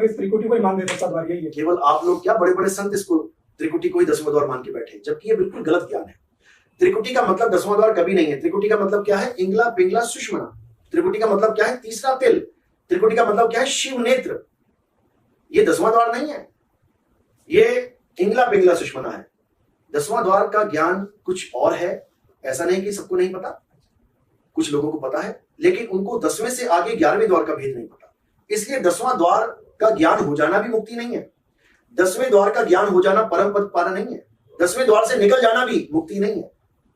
तक इस त्रिकुटी को ही मान देते दसवां द्वार, यही है। केवल आप लोग क्या, बड़े बड़े संत इसको त्रिकुटी को ही दसवां द्वार मान के बैठे, जबकि ये बिल्कुल गलत ज्ञान है। त्रिकुटी का मतलब दसवां द्वार कभी नहीं है। त्रिकुटी का मतलब क्या है? इंगला पिंगला सुषमना। त्रिकुटी का मतलब क्या है? तीसरा तिल। त्रिकुटी का मतलब क्या है? शिव नेत्र। ये दसवां द्वार नहीं है, ये इंगला पिंगला सुषमना है। दसवां द्वार का ज्ञान कुछ और है। ऐसा नहीं कि सबको नहीं पता, कुछ लोगों को पता है, लेकिन उनको 10वें से आगे 11वें द्वार का भेद नहीं पता। इसलिए दसवां द्वार का ज्ञान हो जाना भी मुक्ति नहीं है। 10वें द्वार का ज्ञान हो जाना परम पद पाना नहीं है। 10वें द्वार से निकल जाना भी मुक्ति नहीं है।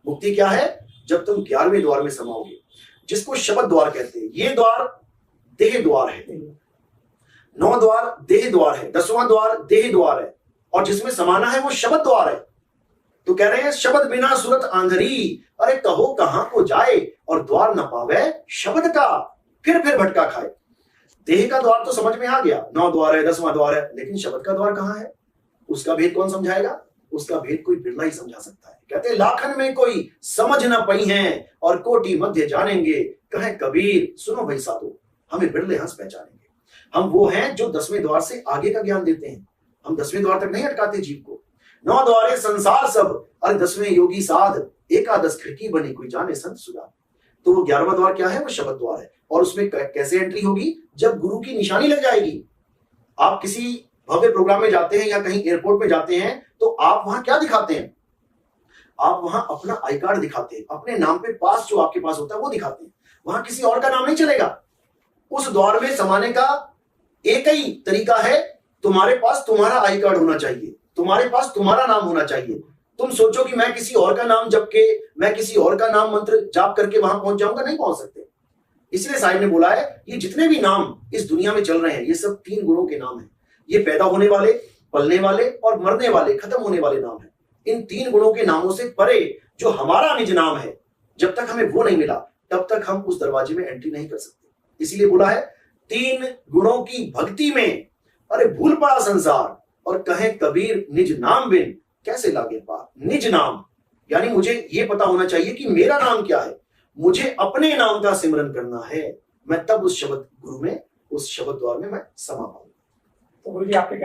मुक्ति क्या है? जब तुम 11वें द्वार में समाओगे, जिसको शब्द द्वार कहते हैं। ये द्वार देह द्वार है, 9 द्वार देह द्वार है, 10वां द्वार देह द्वार है, और जिसमें समाना है वो शब्द द्वार है। तो कह रहे हैं शब्द बिना सूरत आंधरी, अरे कहो कहां को जाए, और द्वार न पावे शब्द का, फिर भटका खाए। देह का द्वार तो समझ में आ गया, 9 द्वार है, 10वां द्वार है, लेकिन शब्द का द्वार कहां है? उसका भेद कौन समझाएगा? उसका भेद कोई बिरला ही समझा सकता है। कहते हैं लाखन में कोई समझ न पई हैं, और कोटि मध्य जानेंगे, कहे कबीर सुनो भाई साधो, हमें बिरले हंस पहचानेंगे। हम वो हैं जो 10वें द्वार से आगे का ज्ञान देते हैं। हम 10वें द्वार तक नहीं अटकाते जीव को। 9 द्वारे संसार सब, अरे 10वें योगी साध, एकादश खिड़की बनी कोई जाने संत सुधा। तो वो 11वां द्वार क्या है? वो शब्द द्वार है। और उसमें कैसे एंट्री होगी? जब गुरु की निशानी लग जाएगी। आप किसी भव्य प्रोग्राम में जाते हैं या कहीं एयरपोर्ट में जाते हैं, तो आप वहां क्या दिखाते हैं? आप वहां अपना आई कार्ड दिखाते हैं, अपने नाम पे पास जो आपके पास होता है वो दिखाते हैं। वहां किसी और का नाम नहीं चलेगा। उस द्वार में समाने का एक ही तरीका है, तुम्हारे पास तुम्हारा आई कार्ड होना चाहिए, तुम्हारे पास तुम्हारा नाम होना चाहिए। तुम सोचो कि मैं किसी और का नाम जप के, मैं किसी और का नाम मंत्र जाप करके वहां पहुंच जाऊंगा, नहीं पहुंच सकते। इसलिए साहिब ने बोला है ये जितने भी नाम इस दुनिया में चल रहे हैं, ये सब 3 गुणों के नाम हैं। ये पैदा होने वाले, पलने वाले और मरने वाले, खत्म होने वाले नाम हैं। इन 3 गुणों के नामों से परे जो हमारा निज नाम है, जब तक हमें वो नहीं मिला तब तक हम उस दरवाजे में एंट्री नहीं कर सकते। इसीलिए बोला है 3 गुणों की भक्ति में, अरे भूल पड़ा संसार, और कहे कबीर निज नाम बिन कैसे लागे पार। निज नाम यानी मुझे ये पता होना चाहिए कि मेरा नाम क्या है, मुझे अपने नाम का सिमरन करना है। मैं तब उस शब्द गुरु में, उस शब्द द्वार में मैं समा पाऊंगा। तो गुरु जी आपके